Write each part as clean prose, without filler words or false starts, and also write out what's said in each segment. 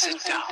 Sit down.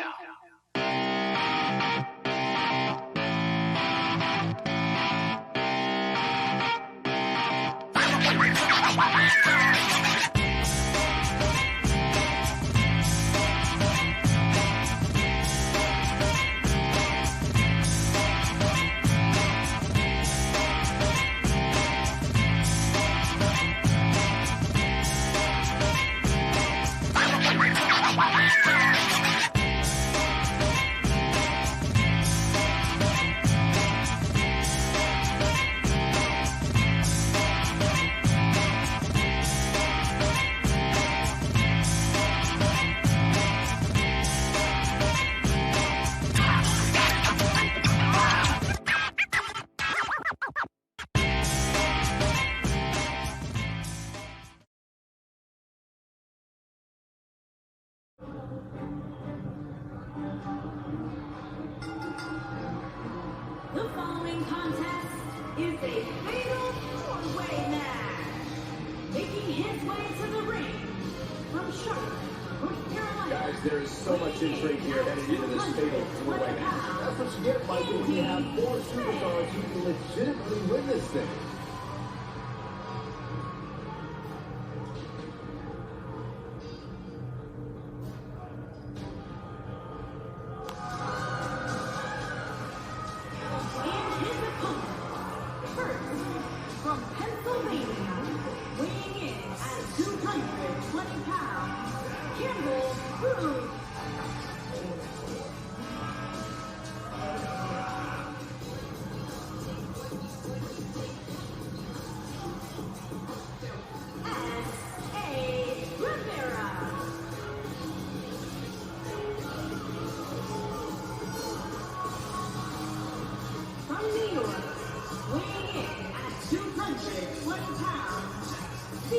The following contest is a fatal four-way match. Making his way to the ring from Charlotte, North Carolina. Guys, there is so much intrigue here heading into this fatal four-way match. That's what you get, Michael, when you have four superstars who can legitimately win this thing. From Pennsylvania, weighing in at 220 pounds, Campbell Booth. S.A. Rivera. From New York, weighing in at 220 pounds, C.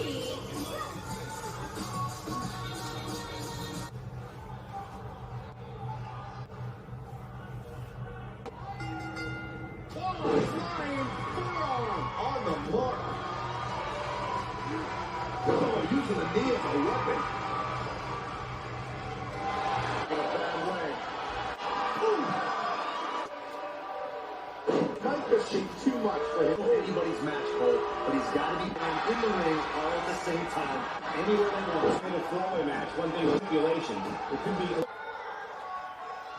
Flying forearm on the mark. Oh, using the knee as a weapon. In a bad way. Might just shake too much for him. Anybody's match goal, but he's got to be found in the ring all at the same time, anywhere they want. In a throwaway match, one thing with stipulations, it could be.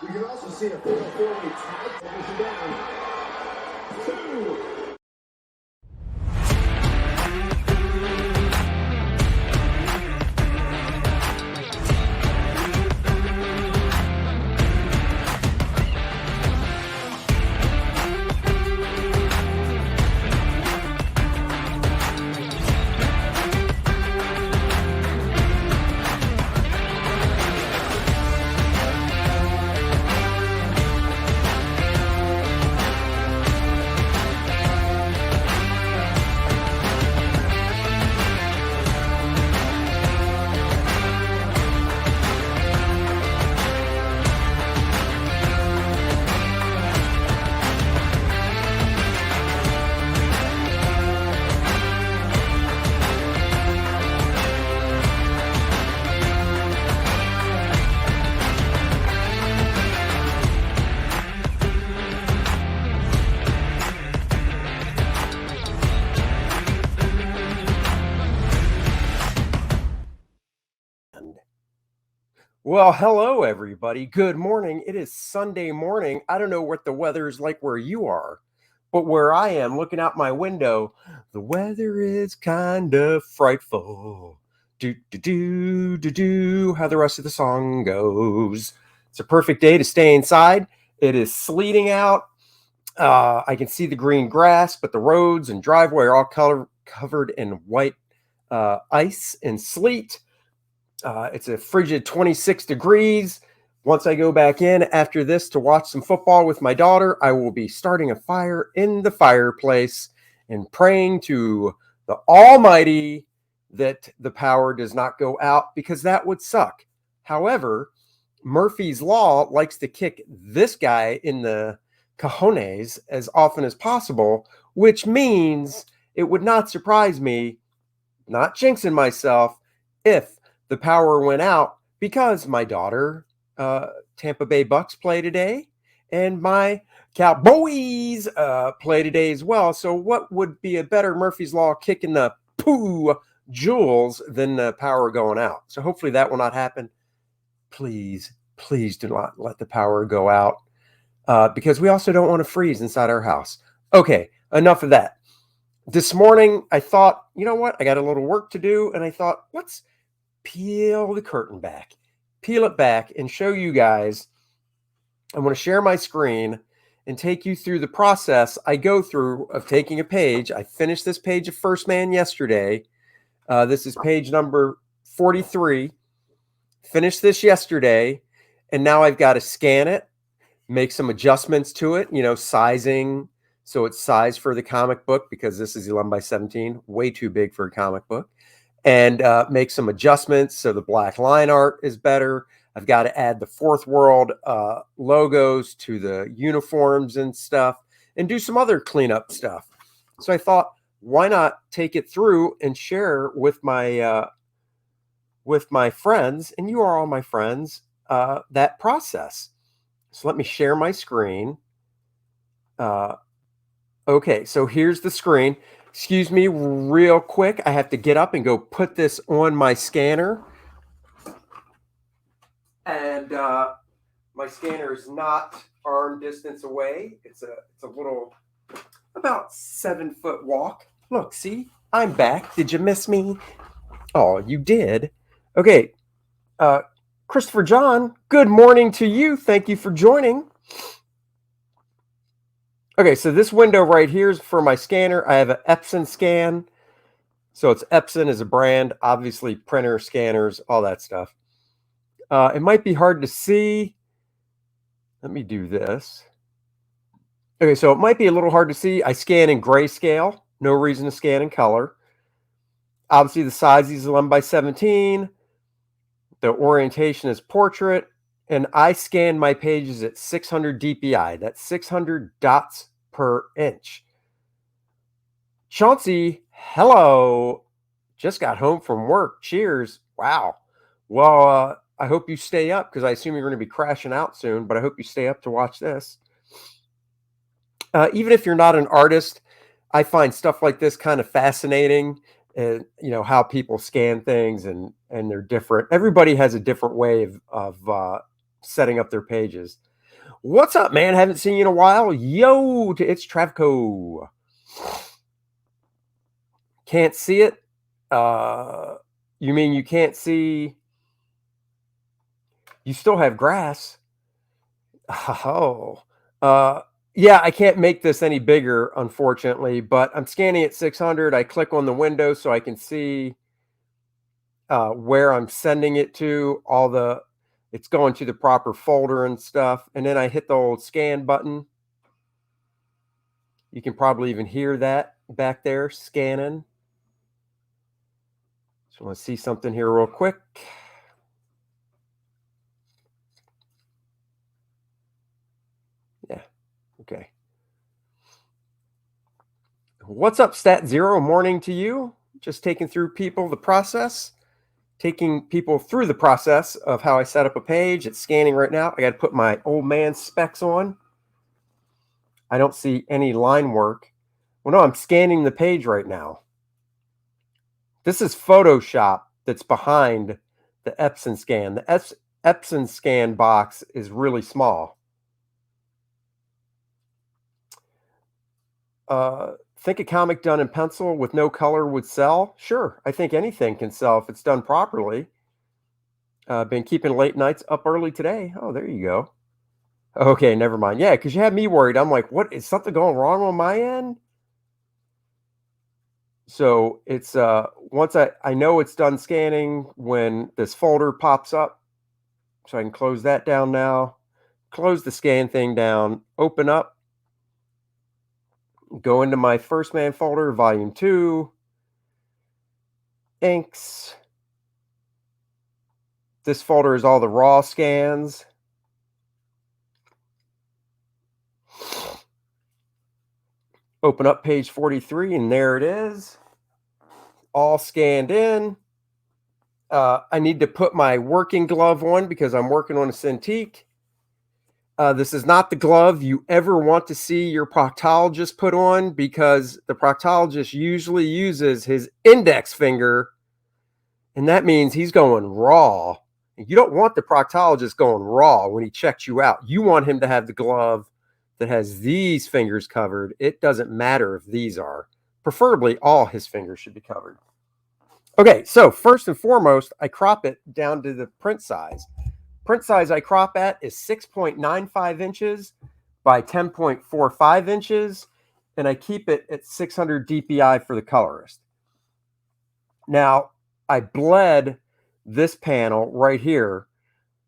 We can also see a fatal four-way tag finish down. 2. Well, hello, everybody. Good morning. It is Sunday morning. I don't know what the weather is like where you are, but where I am, looking out my window, the weather is kind of frightful. Do, do, do, do, do, how the rest of the song goes. It's a perfect day to stay inside. It is sleeting out. I can see the green grass, but the roads and driveway are all covered in white ice and sleet. It's a frigid 26 degrees. Once I go back in after this to watch some football with my daughter, I will be starting a fire in the fireplace and praying to the Almighty that the power does not go out, because that would suck. However, Murphy's Law likes to kick this guy in the cojones as often as possible, which means it would not surprise me, not jinxing myself, if the power went out because my daughter Tampa Bay Bucks play today, and my Cowboys play today as well. So what would be a better Murphy's Law kick in the poo jewels than the power going out? So hopefully that will not happen. Please, please do not let the power go out, because we also don't want to freeze inside our house. Okay, enough of that. This morning, I thought, you know what? I got a little work to do, and I thought, let's peel the curtain back, peel it back, and show you guys. I want to share my screen and take you through the process I go through of taking a page. I finished this page of First Man yesterday. This is page number 43. Finished this yesterday, and now I've got to scan it, make some adjustments to it, sizing. So it's sized for the comic book because this is 11 by 17, way too big for a comic book. And make some adjustments so the black line art is better. I've got to add the Fourth World logos to the uniforms and stuff, and do some other cleanup stuff. So I thought, why not take it through and share with my friends, and you are all my friends, that process. So let me share my screen. Okay, so here's the screen. Excuse me real quick. I have to get up and go put this on my scanner. And my scanner is not arm distance away. It's a little, about 7-foot walk. Look, see, I'm back. Did you miss me? Oh, you did. Okay, Christopher John, good morning to you. Thank you for joining. Okay, so this window right here is for my scanner. I have an Epson scan. So it's Epson is a brand, obviously printer, scanners, all that stuff. It might be hard to see. Let me do this. Okay, so it might be a little hard to see. I scan in grayscale. No reason to scan in color. Obviously, the size is 11 by 17. The orientation is portrait. And I scan my pages at 600 DPI. That's 600 dots per inch. Chauncey, hello. Just got home from work. Cheers. Wow. Well, I hope you stay up because I assume you're going to be crashing out soon, but I hope you stay up to watch this. Even if you're not an artist, I find stuff like this kind of fascinating. And how people scan things and they're different. Everybody has a different way of setting up their pages. What's up, man? Haven't seen you in a while. Yo, it's Travco. Can't see it? You mean you can't see? You still have grass. Oh, yeah, I can't make this any bigger, unfortunately, but I'm scanning at 600. I click on the window so I can see where I'm sending it to, it's going to the proper folder and stuff. And then I hit the old scan button. You can probably even hear that back there, scanning. Just want to see something here real quick. Yeah, okay. What's up, Stat Zero? Morning to you. Just taking through the process. Taking people through the process of how I set up a page. It's scanning right now. I got to put my old man specs on. I don't see any line work. Well, no, I'm scanning the page right now. This is Photoshop that's behind the Epson scan. The Epson scan box is really small. Think a comic done in pencil with no color would sell? Sure, I think anything can sell if it's done properly. Been keeping late nights up early today. Oh, there you go. Okay, never mind. Yeah, because you had me worried. I'm like, what? Is something going wrong on my end? So it's once I know it's done scanning when this folder pops up. So I can close that down now. Close the scan thing down. Open up. Go into my First Man folder, volume 2. Inks. This folder is all the raw scans. Open up page 43, and there it is. All scanned in. I need to put my working glove on because I'm working on a Cintiq. This is not the glove you ever want to see your proctologist put on, because the proctologist usually uses his index finger, and that means he's going raw. You don't want the proctologist going raw when he checks you out. You want him to have the glove that has these fingers covered. It doesn't matter if these are. Preferably all his fingers should be covered. Okay, so first and foremost, I crop it down to the print size. Print size I crop at is 6.95 inches by 10.45 inches, and I keep it at 600 DPI for the colorist. Now, I bled this panel right here,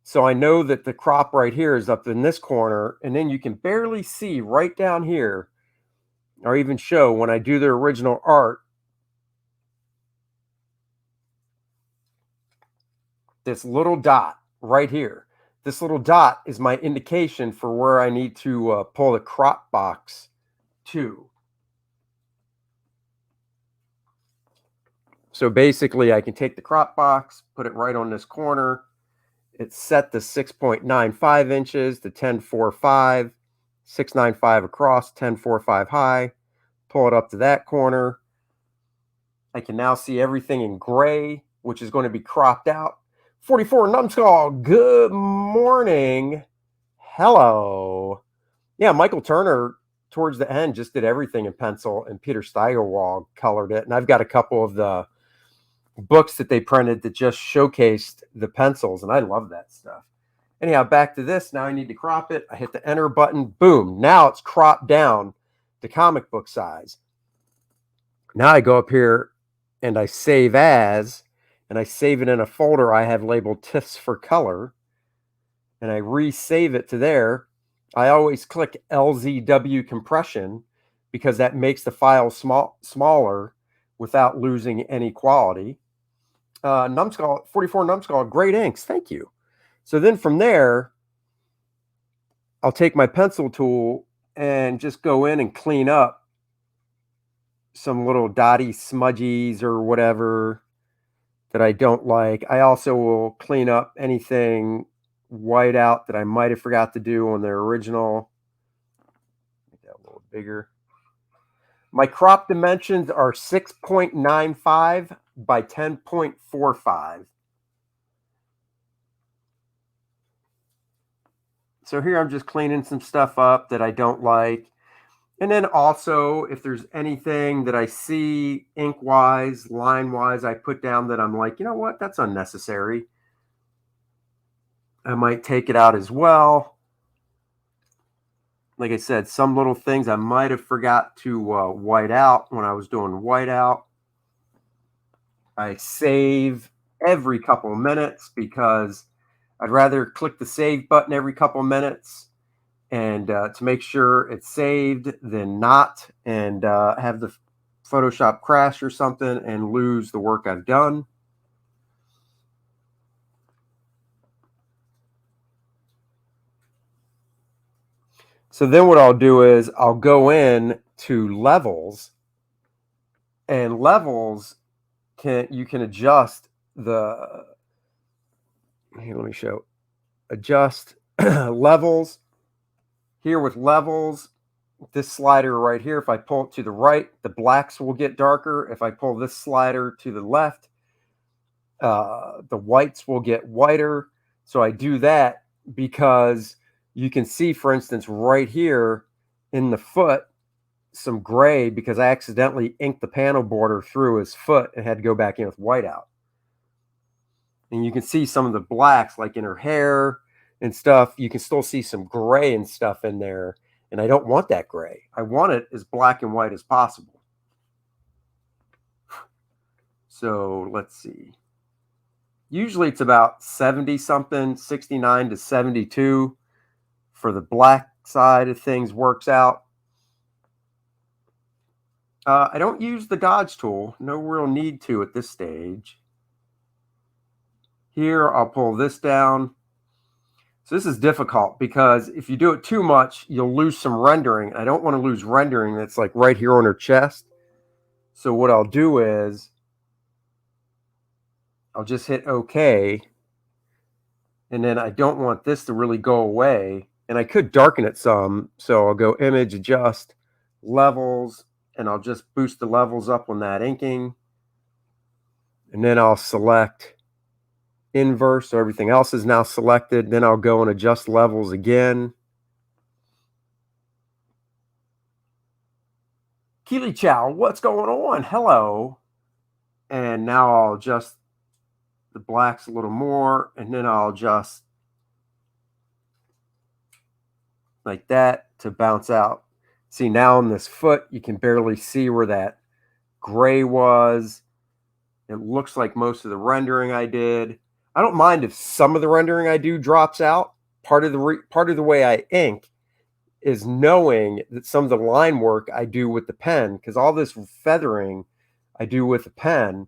so I know that the crop right here is up in this corner, and then you can barely see right down here, or even show when I do the original art, this little dot right here. This little dot is my indication for where I need to pull the crop box to. So basically, I can take the crop box, put it right on this corner. It's set to 6.95 inches to 10.45, 6.95 across, 10.45 high. Pull it up to that corner. I can now see everything in gray, which is going to be cropped out. 44 Numbskull, good morning. Hello. Yeah, Michael Turner towards the end just did everything in pencil, and Peter Steigerwald colored it. And I've got a couple of the books that they printed that just showcased the pencils, and I love that stuff. Anyhow, back to this. Now I need to crop it. I hit the enter button. Boom. Now it's cropped down to comic book size. Now I go up here and I save as, and I save it in a folder I have labeled TIFFs for color, and I resave it to there. I always click LZW compression because that makes the file smaller without losing any quality. Numbskull, 44 Numbskull, great inks, thank you. So then from there, I'll take my pencil tool and just go in and clean up some little dotty smudgies or whatever that I don't like. I also will clean up anything white out that I might have forgot to do on the original. Make that a little bigger. My crop dimensions are 6.95 by 10.45. So here I'm just cleaning some stuff up that I don't like. And then also, if there's anything that I see ink-wise, line-wise, I put down that I'm like, you know what, that's unnecessary, I might take it out as well. Like I said, some little things I might have forgot to white out when I was doing whiteout. I save every couple of minutes because I'd rather click the save button every couple of minutes and to make sure it's saved than not, and have the Photoshop crash or something and lose the work I've done. So then what I'll do is I'll go in to levels, and levels you can adjust the, here, let me show, adjust levels. Here with levels, this slider right here, if I pull it to the right, the blacks will get darker. If I pull this slider to the left, the whites will get whiter. So I do that because you can see, for instance, right here in the foot, some gray because I accidentally inked the panel border through his foot and had to go back in with whiteout. And you can see some of the blacks, like in her hair and stuff. You can still see some gray and stuff in there. And I don't want that gray. I want it as black and white as possible. So let's see. Usually it's about 70 something, 69 to 72 for the black side of things works out. I don't use the dodge tool. No real need to at this stage. Here, I'll pull this down. So this is difficult because if you do it too much, you'll lose some rendering. I don't want to lose rendering that's like right here on her chest. So what I'll do is I'll just hit OK. And then I don't want this to really go away. And I could darken it some. So I'll go image, adjust, levels, and I'll just boost the levels up on that inking. And then I'll select inverse, so everything else is now selected. Then I'll go and adjust levels again. Keely Chow, what's going on? Hello. And now I'll adjust the blacks a little more, and then I'll adjust like that to bounce out. See, now on this foot, you can barely see where that gray was. It looks like most of the rendering I did. I don't mind if some of the rendering I do drops out. Part of the way I ink is knowing that some of the line work I do with the pen, because all this feathering I do with the pen,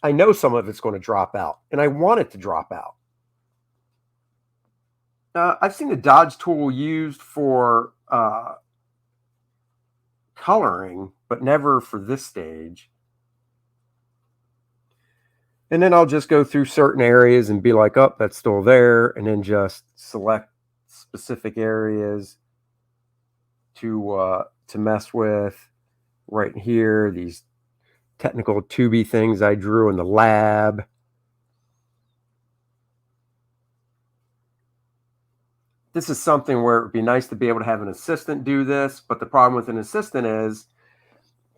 I know some of it's going to drop out, and I want it to drop out. I've seen the dodge tool used for coloring, but never for this stage. And then I'll just go through certain areas and be like, oh, that's still there, and then just select specific areas to mess with. Right here, these technical 2B things I drew in the lab. This is something where it would be nice to be able to have an assistant do this, but the problem with an assistant is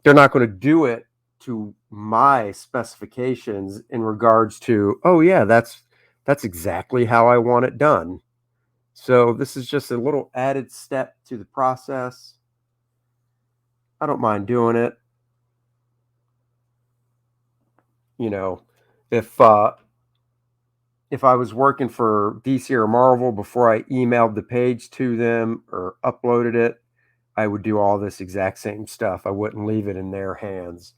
they're not going to do it to my specifications in regards to, oh yeah, that's exactly how I want it done. So this is just a little added step to the process. I don't mind doing it. You know, if I was working for DC or Marvel before I emailed the page to them or uploaded it, I would do all this exact same stuff. I wouldn't leave it in their hands.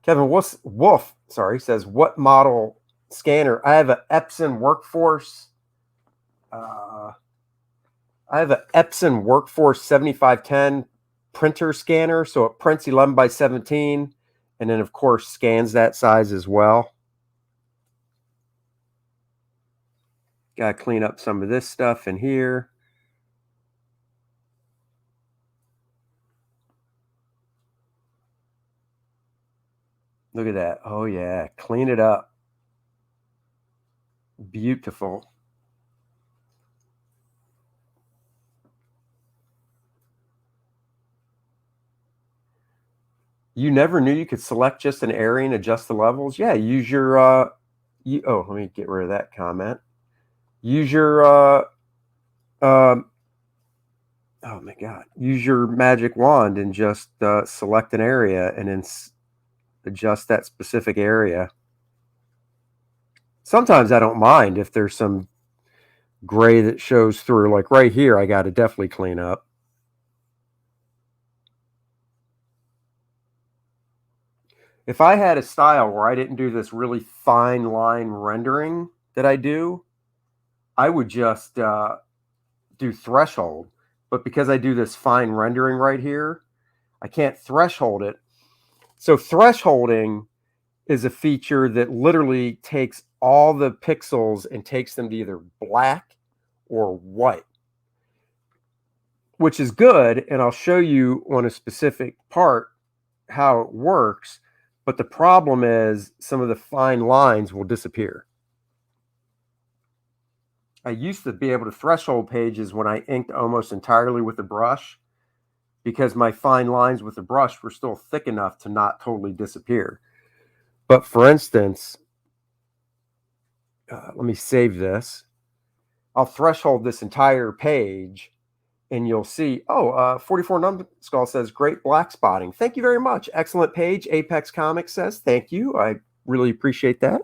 Kevin Wolf says, what model scanner? I have an Epson Workforce. I have an Epson Workforce 7510 printer scanner. So it prints 11 by 17. And then, of course, scans that size as well. Got to clean up some of this stuff in here. Look at that. Oh, yeah. Clean it up. Beautiful. You never knew you could select just an area and adjust the levels? Yeah, use your... oh, let me get rid of that comment. Use your... oh, my God. Use your magic wand and just select an area and then adjust that specific area. Sometimes I don't mind if there's some gray that shows through. Like right here, I got to definitely clean up. If I had a style where I didn't do this really fine line rendering that I do, I would just do threshold. But because I do this fine rendering right here, I can't threshold it. So thresholding is a feature that literally takes all the pixels and takes them to either black or white, which is good. And I'll show you on a specific part how it works. But the problem is some of the fine lines will disappear. I used to be able to threshold pages when I inked almost entirely with a brush, because my fine lines with the brush were still thick enough to not totally disappear. But for instance, let me save this. I'll threshold this entire page and you'll see, 44 Numbskull says, great black spotting. Thank you very much. Excellent page. Apex Comics says, thank you. I really appreciate that.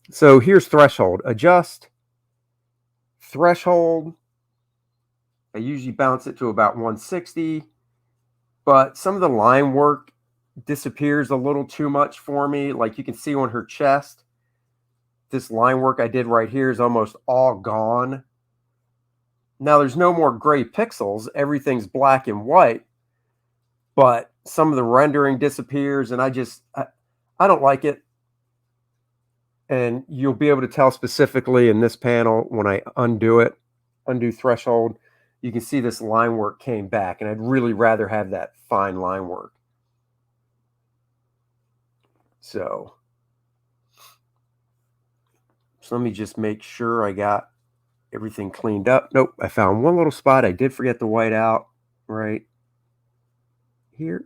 So here's threshold. Adjust. Threshold. I usually bounce it to about 160. But some of the line work disappears a little too much for me. Like you can see on her chest, this line work I did right here is almost all gone. Now there's no more gray pixels. Everything's black and white. but some of the rendering disappears, and I don't like it. And you'll be able to tell specifically in this panel when I undo threshold, you can see this line work came back, and I'd really rather have that fine line work. So let me just make sure I got everything cleaned up. Nope, I found one little spot. I did forget to white out right here.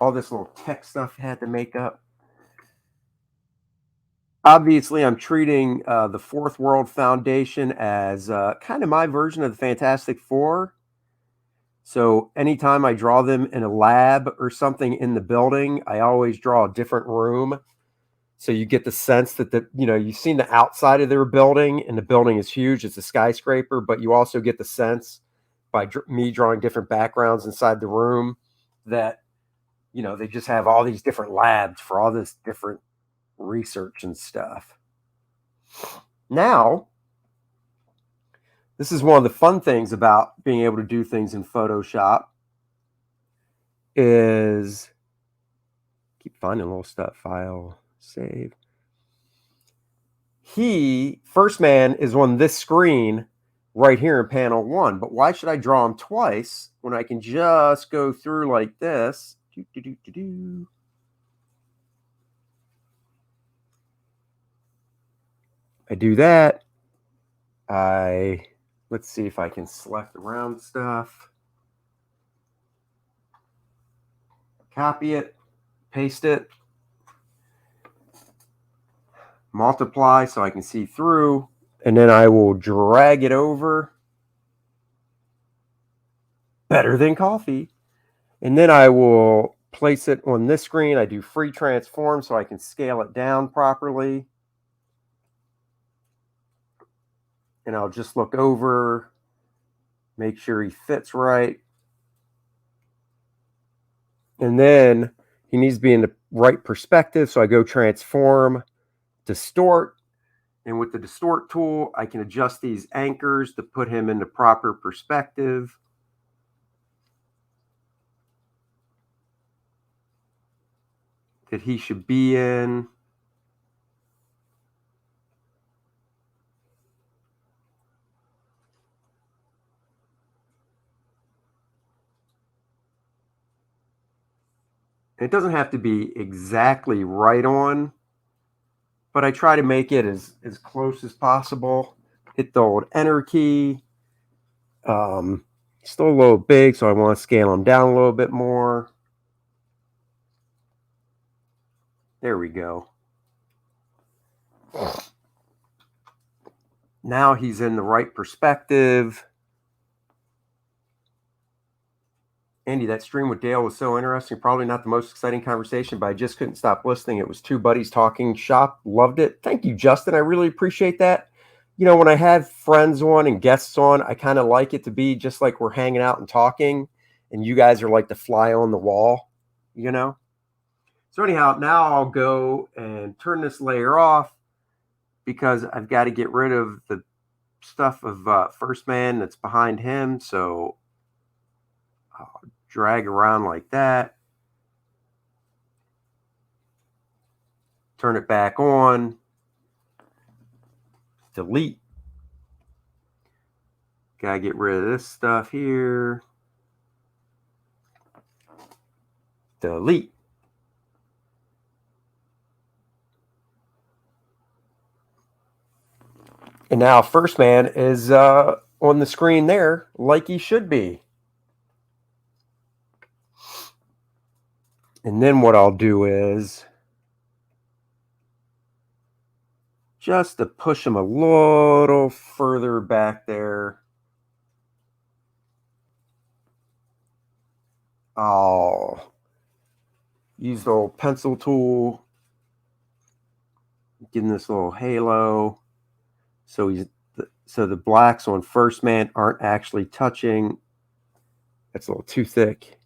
All this little tech stuff had to make up. Obviously, I'm treating the Fourth World Foundation as kind of my version of the Fantastic Four. So anytime I draw them in a lab or something in the building, I always draw a different room. So you get the sense that you've seen the outside of their building, and the building is huge. It's a skyscraper, but you also get the sense by me drawing different backgrounds inside the room that, they just have all these different labs for all this different research and stuff. Now, this is one of the fun things about being able to do things in Photoshop is keep finding little stuff. File, save. First man is on this screen right here in panel 1, but why should I draw him twice when I can just go through like this? I do that. Let's see if I can select around stuff. Copy it, paste it, multiply so I can see through, and then I will drag it over. Better than coffee. And then I will place it on this screen. I do free transform so I can scale it down properly. And I'll just look over, make sure he fits right. And then he needs to be in the right perspective. So I go transform, distort. And with the distort tool, I can adjust these anchors to put him in the proper perspective. That he should be in. It doesn't have to be exactly right on, but I try to make it as close as possible. Hit the old enter key. Still a little big, so I want to scale them down a little bit more. There we go. Now he's in the right perspective. Andy, that stream with Dale was so interesting. Probably not the most exciting conversation, but I just couldn't stop listening. It was two buddies talking shop. Loved it. Thank you, Justin. I really appreciate that. When I have friends on and guests on, I kind of like it to be just like we're hanging out and talking, and you guys are like the fly on the wall, So anyhow, now I'll go and turn this layer off because I've got to get rid of the stuff of First Man that's behind him. So I'll drag around like that. Turn it back on. Delete. Gotta get rid of this stuff here. Delete. And now First Man is on the screen there like he should be. And then what I'll do is just to push him a little further back there, I'll use the old pencil tool, getting this little halo. So the blacks on First Man aren't actually touching. That's a little too thick.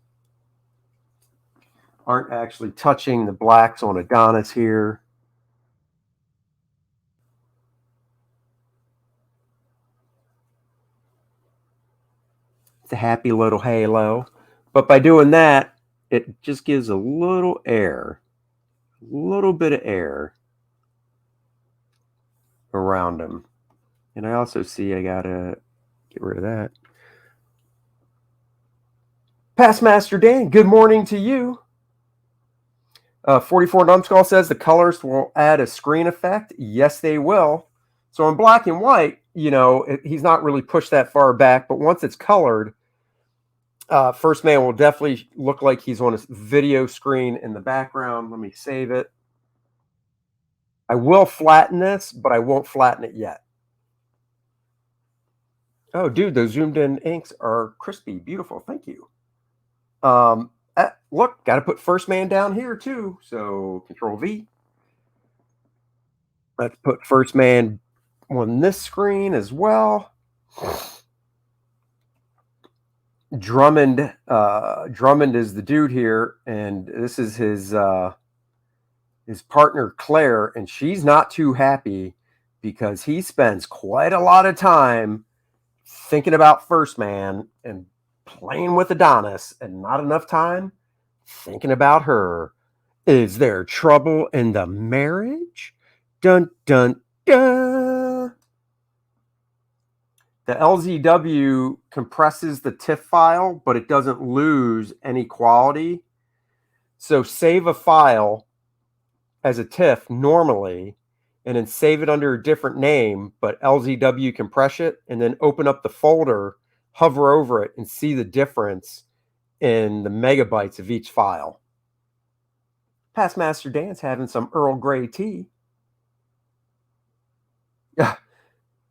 Aren't actually touching the blacks on Adonis here. It's a happy little halo. But by doing that, it just gives a little air, a little bit of air around him. And I also see I gotta get rid of that. Past Master Dan, good morning to you. 44 Numbskull says the colorist will add a screen effect. Yes, they will. So in black and white, he's not really pushed that far back, but once it's colored, First Man will definitely look like he's on a video screen in the background. Let me save it. I will flatten this, but I won't flatten it yet. Oh, dude, those zoomed in inks are crispy. Beautiful. Thank you. Look, got to put First Man down here too. So Control V. Let's put First Man on this screen as well. Drummond is the dude here, and this is his partner Claire, and she's not too happy because he spends quite a lot of time thinking about First Man and playing with Adonis, and not enough time thinking about her. Is there trouble in the marriage? Dun dun dun. The LZW compresses the TIFF file, but it doesn't lose any quality. So save a file as a TIFF normally, and then save it under a different name, but LZW compress it, and then open up the folder, hover over it, and see the difference in the megabytes of each file. Past Master Dan's having some Earl Grey tea. Yeah.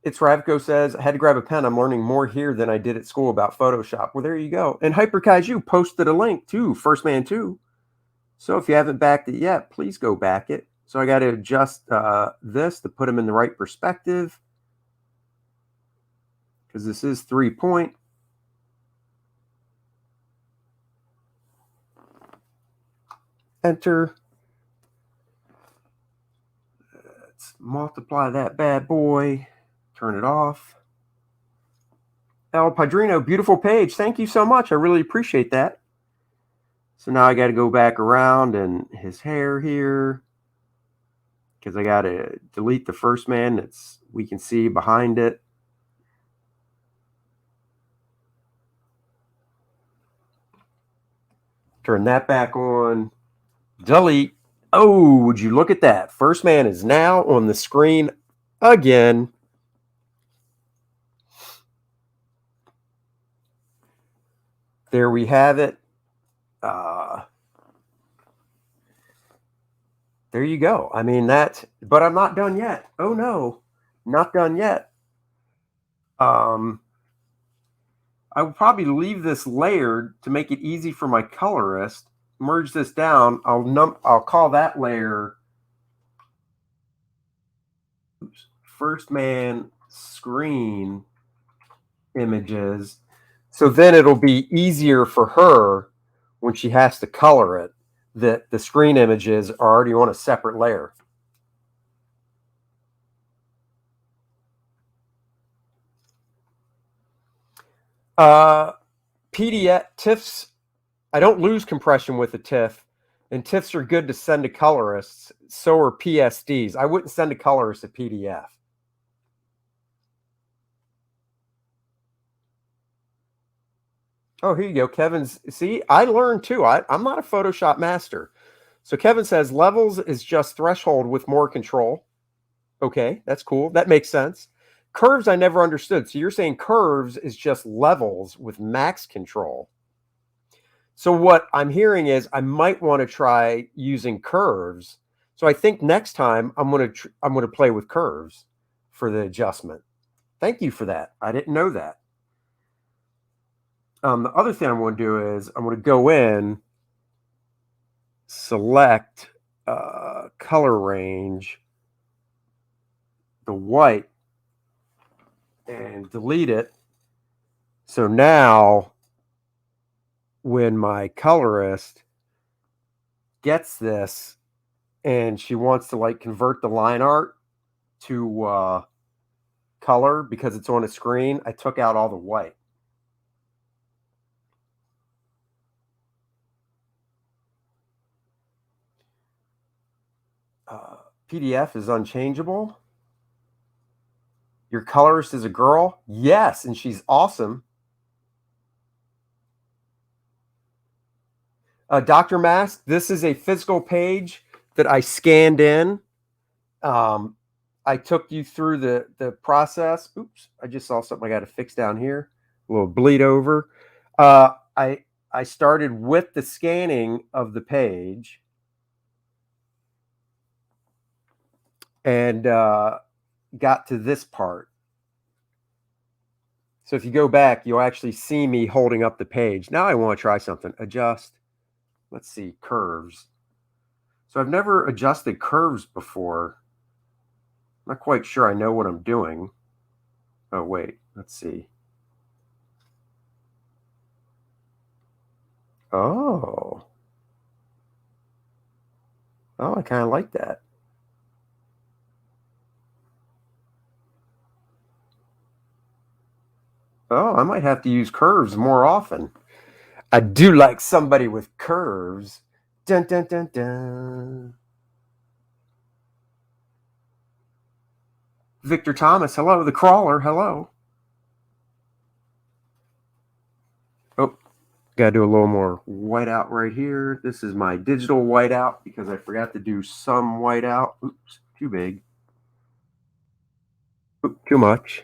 It's Ravco says, I had to grab a pen. I'm learning more here than I did at school about Photoshop. Well, there you go. And Hyper Kaiju posted a link to First Man 2. So if you haven't backed it yet, please go back it. So I got to adjust this to put him in the right perspective, because this is 3-point. Enter. Let's multiply that bad boy. Turn it off. El Padrino, beautiful page. Thank you so much. I really appreciate that. So now I got to go back around and his hair here, because I got to delete the First Man we can see behind it. Turn that back on. Delete. Oh, would you look at that? First Man is now on the screen again. There we have it. There you go. I mean, but I'm not done yet. Oh no, not done yet. I will probably leave this layered to make it easy for my colorist. Merge this down. I'll call that layer First Man screen images. So then it'll be easier for her when she has to color it, that the screen images are already on a separate layer. PDF TIFFs, I don't lose compression with a TIFF, and TIFFs are good to send to colorists. So are PSDs. I wouldn't send a colorist a PDF. Oh, here you go. Kevin's, see, I learned too. I'm not a Photoshop master. So Kevin says levels is just threshold with more control. Okay, that's cool. That makes sense. Curves I never understood. So you're saying curves is just levels with max control. So what I'm hearing is I might want to try using curves. So I think next time I'm going to play with curves for the adjustment. Thank you for that. I didn't know that. The other thing I'm going to do is I'm going to go in, select color range, the white, and delete it. So now when my colorist gets this and she wants to like convert the line art to color because it's on a screen, I took out all the white. PDF is unchangeable. Your colorist is a girl? Yes, and she's awesome. Dr. Mask, this is a physical page that I scanned in. I took you through the process. Oops, I just saw something I got to fix down here. A little bleed over. I started with the scanning of the page and got to this part. So if you go back, you'll actually see me holding up the page. Now I want to try something. Adjust. Let's see, curves. So I've never adjusted curves before. I'm not quite sure I know what I'm doing. Oh, wait, let's see. Oh, I kind of like that. Oh, I might have to use curves more often. I do like somebody with curves. Dun, dun, dun, dun. Victor Thomas, hello. The Crawler, hello. Oh, got to do a little more whiteout right here. This is my digital whiteout because I forgot to do some whiteout. Oops, too big. Oop, too much.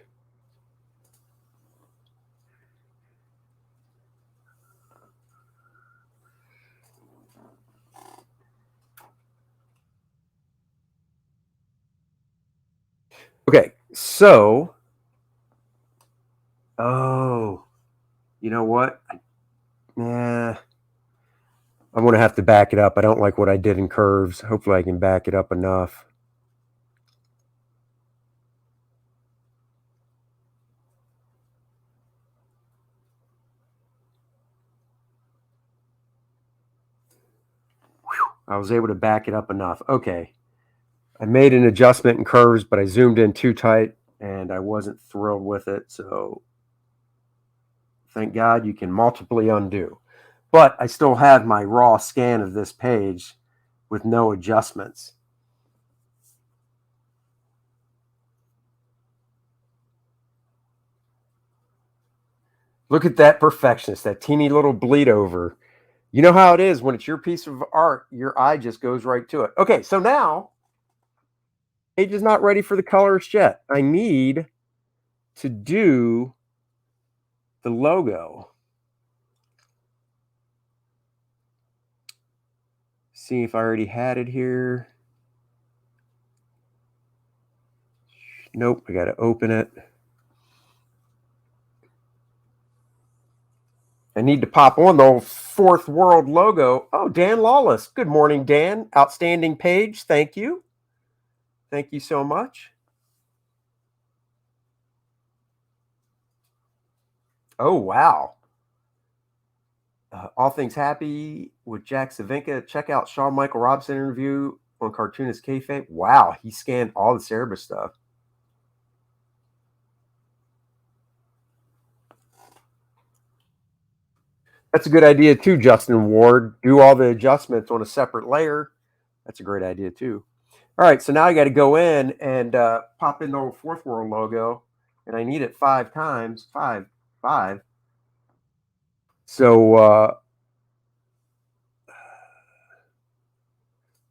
Okay, so, you know what? Yeah, I'm going to have to back it up. I don't like what I did in curves. Hopefully I can back it up enough. Whew, I was able to back it up enough. Okay. I made an adjustment in curves, but I zoomed in too tight and I wasn't thrilled with it. So thank God you can multiply undo. But I still have my raw scan of this page with no adjustments. Look at that perfectionist, that teeny little bleed over. You know how it is when it's your piece of art, your eye just goes right to it. Okay, so now page is not ready for the colorist yet. I need to do the logo. See if I already had it here. Nope, I got to open it. I need to pop on the Fourth World logo. Oh, Dan Lawless. Good morning, Dan. Outstanding page. Thank you. Thank you so much. Oh, wow. All Things Happy with Jack Savinka. Check out Shawn Michael Robson interview on Cartoonist Kayfabe. Wow, he scanned all the Cerebus stuff. That's a good idea too, Justin Ward. Do all the adjustments on a separate layer. That's a great idea too. All right, so now I got to go in and pop in the old Fourth World logo, and I need it 5 times. Five. So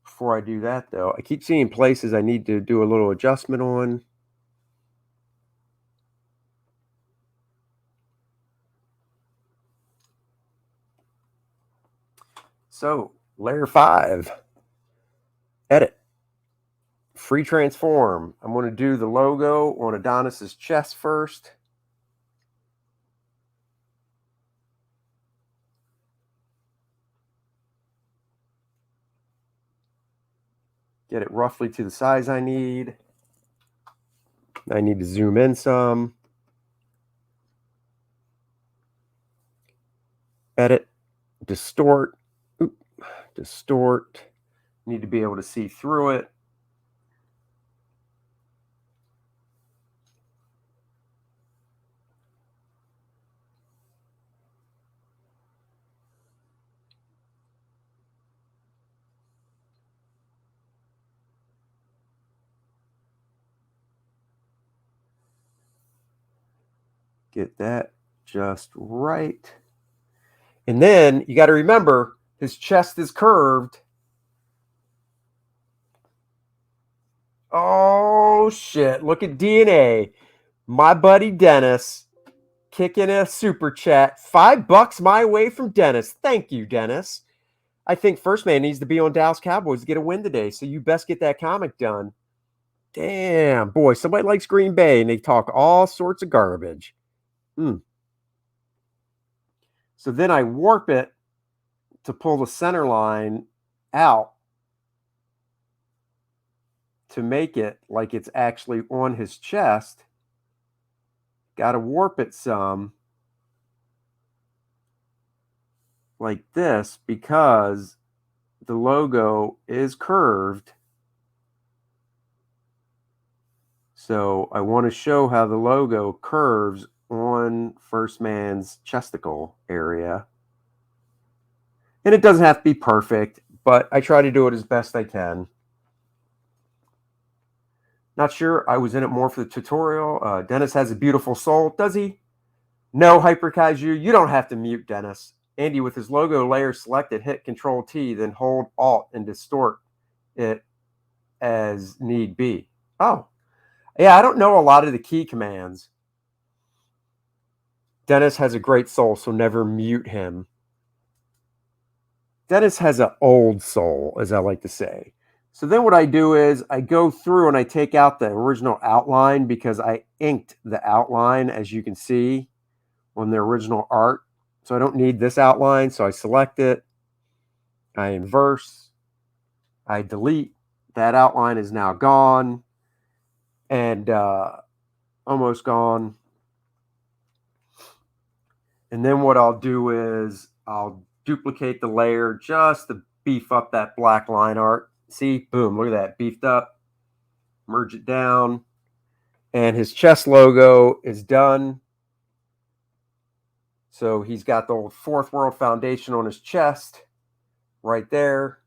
before I do that, though, I keep seeing places I need to do a little adjustment on. So layer 5, edit, free transform. I'm going to do the logo on Adonis's chest first. Get it roughly to the size I need. I need to zoom in some. Edit, distort, distort. Need to be able to see through it. Get that just right. And then you got to remember his chest is curved. Oh, shit. Look at DNA. My buddy Dennis kicking a super chat. $5 my way from Dennis. Thank you, Dennis. I think First Man needs to be on Dallas Cowboys to get a win today, so you best get that comic done. Damn, boy, somebody likes Green Bay, and they talk all sorts of garbage. So then I warp it to pull the center line out to make it like it's actually on his chest. Got to warp it some like this because the logo is curved. So I want to show how the logo curves on First Man's chesticle area. And it doesn't have to be perfect, but I try to do it as best I can. Not sure. I was in it more for the tutorial. Dennis has a beautiful soul. Does he? No, Hyper Kaiju. You don't have to mute Dennis. Andy, with his logo layer selected, hit Control T, then hold Alt and distort it as need be. Oh. Yeah, I don't know a lot of the key commands. Dennis has a great soul, so never mute him. Dennis has an old soul, as I like to say. So then what I do is I go through and I take out the original outline because I inked the outline, as you can see, on the original art. So I don't need this outline, so I select it. I inverse. I delete. That outline is now gone. And almost gone. And then what I'll do is I'll duplicate the layer just to beef up that black line art. See, boom, look at that, beefed up. Merge it down. And his chest logo is done. So he's got the old Fourth World Foundation on his chest right there.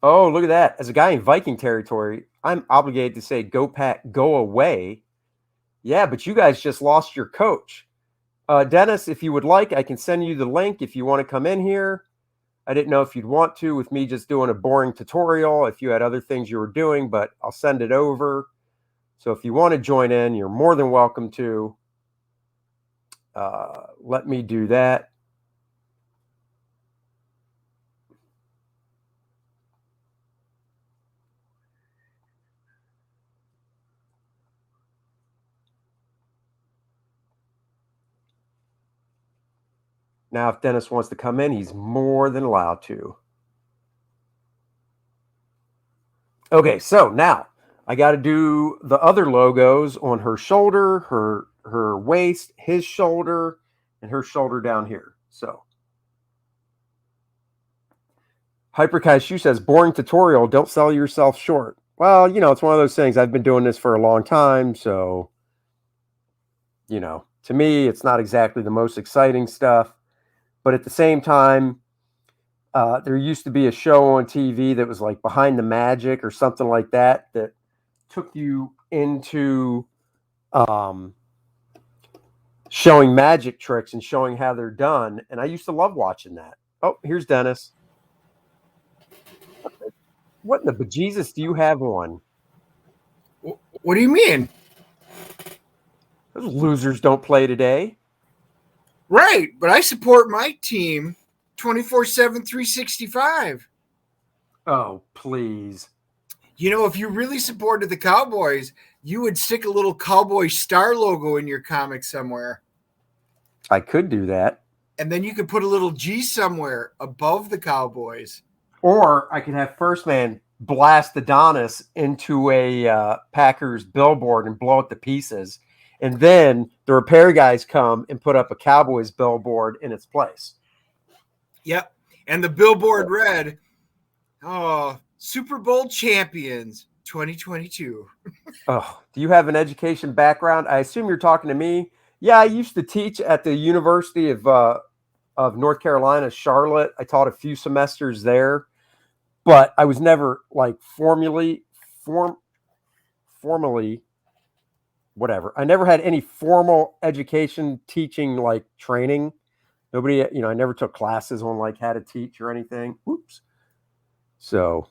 Oh, look at that. As a guy in Viking territory, I'm obligated to say, go Pack, go away. Yeah, but you guys just lost your coach. Dennis, if you would like, I can send you the link if you want to come in here. I didn't know if you'd want to with me just doing a boring tutorial, if you had other things you were doing, but I'll send it over. So if you want to join in, you're more than welcome to. Let me do that. Now, if Dennis wants to come in, he's more than allowed to. Okay, so now I got to do the other logos on her shoulder, her waist, his shoulder, and her shoulder down here. So Hyperkai says, boring tutorial, don't sell yourself short. Well, you know, it's one of those things. I've been doing this for a long time, so, you know, to me, it's not exactly the most exciting stuff. But at the same time, there used to be a show on TV that was like Behind the Magic or something like that, that took you into showing magic tricks and showing how they're done. And I used to love watching that. Oh, here's Dennis. What in the bejesus do you have on? What do you mean? Those losers don't play today. Right, but I support my team 24/7, 365. Oh, please. You know, if you really supported the Cowboys, you would stick a little Cowboy Star logo in your comic somewhere. I could do that. And then you could put a little G somewhere above the Cowboys. Or I could have First Man blast Adonis into a Packers billboard and blow it to pieces. And then the repair guys come and put up a Cowboys billboard in its place. Yep. And the billboard read, Super Bowl champions 2022. Oh, do you have an education background? I assume you're talking to me. Yeah, I used to teach at the University of North Carolina, Charlotte. I taught a few semesters there. but I was never like formally whatever. I never had any formal education teaching like training. Nobody, I never took classes on like how to teach or anything. Oops. So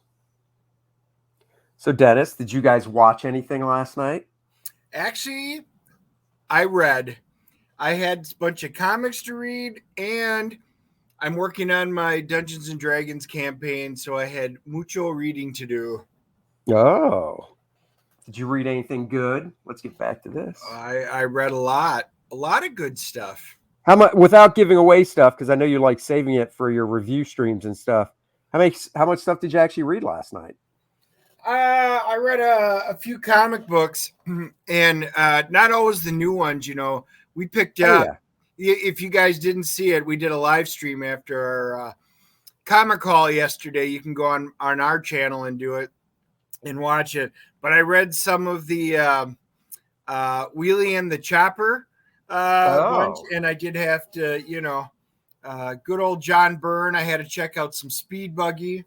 Dennis, did you guys watch anything last night? Actually, I read. I had a bunch of comics to read, and I'm working on my Dungeons and Dragons campaign, so I had mucho reading to do. Oh. Did you read anything good? Let's get back to this. I read a lot of good stuff. How much, without giving away stuff, because I know you like saving it for your review streams and stuff. How much stuff did you actually read last night? I read a few comic books, and not always the new ones. We picked up. If you guys didn't see it, we did a live stream after our comic haul yesterday. You can go on our channel and do it and watch it. But I read some of the Wheelie and the Chopper bunch, and I did have to, good old John Byrne. I had to check out some Speed Buggy,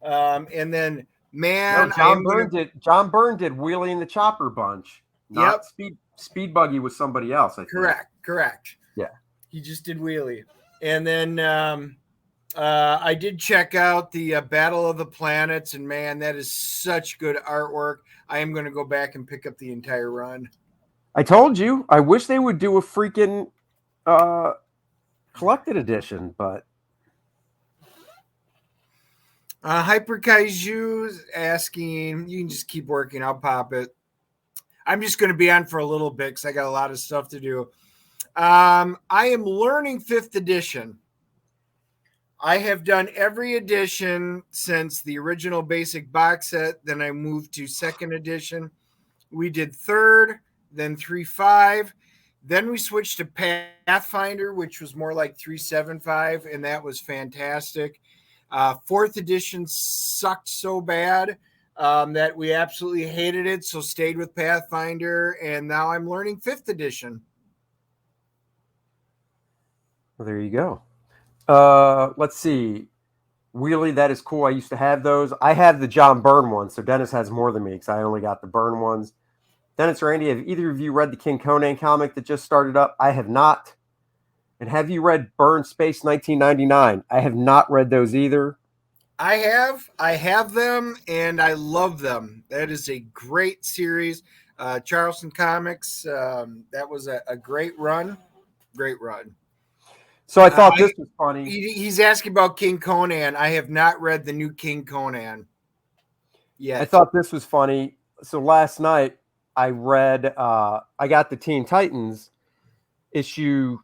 and then John Byrne did Wheelie and the Chopper bunch. Not Speed Buggy was somebody else. I think. Correct. Yeah, he just did Wheelie, and then I did check out the Battle of the Planets, and man, that is such good artwork. I am going to go back and pick up the entire run. I told you. I wish they would do a freaking collected edition, but Hyper Kaiju's asking, you can just keep working. I'll pop it. I'm just going to be on for a little bit because I got a lot of stuff to do. I am learning 5th edition. I have done every edition since the original basic box set. Then I moved to 2nd edition. We did 3rd, then 3.5. Then we switched to Pathfinder, which was more like 3.75, and that was fantastic. 4th edition sucked so bad that we absolutely hated it, so stayed with Pathfinder, and now I'm learning 5th edition. Well, there you go. Let's see. Wheelie, that is cool. I used to have those. I have the John Byrne ones, so Dennis has more than me because I only got the Byrne ones. Dennis or Andy, have either of you read the King Conan comic that just started up? I have not. And have you read Byrne Space 1999? I have not read those either. I have them, and I love them. That is a great series. Charleston Comics, that was a great run. Great run. So I thought this was funny. He's asking about King Conan. I have not read the new King Conan yet. I thought this was funny. So last night I read, I got the Teen Titans issue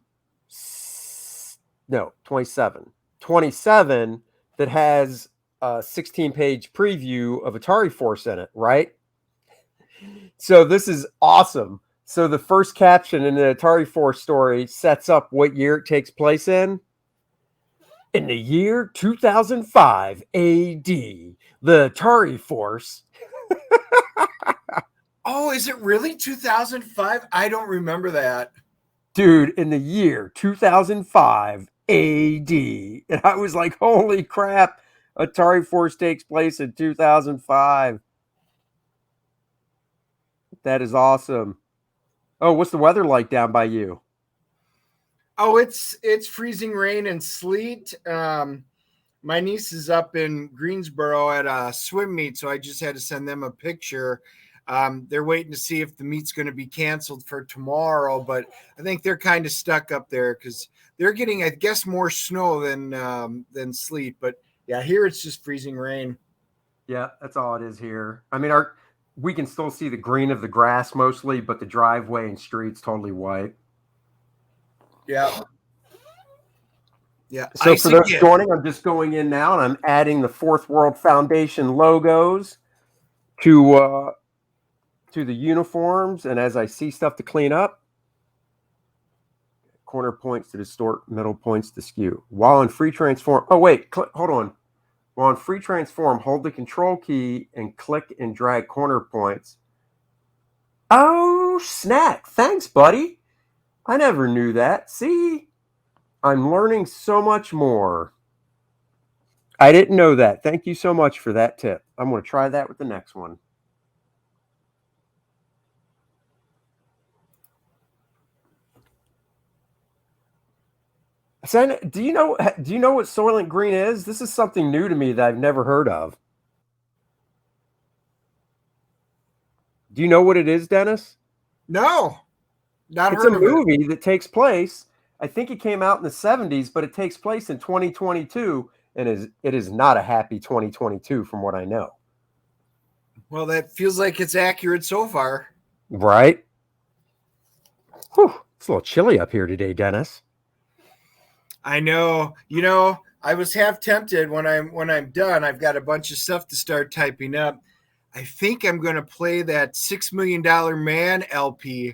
27. 27 that has a 16-page preview of Atari Force in it, right? So this is awesome. So the first caption in the Atari Force story sets up what year it takes place in. In the year 2005 AD, the Atari Force. Oh, is it really 2005? I don't remember that. Dude, in the year 2005 AD. And I was like, holy crap, Atari Force takes place in 2005. That is awesome. Oh, what's the weather like down by you? Oh, it's freezing rain and sleet. My niece is up in Greensboro at a swim meet, so I just had to send them a picture. They're waiting to see if the meet's going to be canceled for tomorrow, but I think they're kind of stuck up there because they're getting, I guess, more snow than sleet. But yeah, here it's just freezing rain. Yeah, that's all it is here. I mean, we can still see the green of the grass mostly, but the driveway and streets totally white. Yeah. Yeah. So for those joining, I'm just going in now and I'm adding the Fourth World Foundation logos to the uniforms. And as I see stuff to clean up, corner points to distort, middle points to skew. While in free transform, oh wait, hold on. While in free transform, hold the control key and click and drag corner points. Oh, snack. Thanks, buddy. I never knew that. See, I'm learning so much more. I didn't know that. Thank you so much for that tip. I'm going to try that with the next one. Sen, do you know what Soylent Green is? This is something new to me that I've never heard of. Do you know what it is, Dennis? No, not It's heard a of it. movie that takes place, I think it came out in the 70s, but it takes place in 2022, and it is not a happy 2022 from what I know. Well, that feels like it's accurate so far. Right? Whew, it's a little chilly up here today, Dennis. I know. You know, I was half tempted when I'm done. I've got a bunch of stuff to start typing up. I think I'm going to play that $6 Million Man LP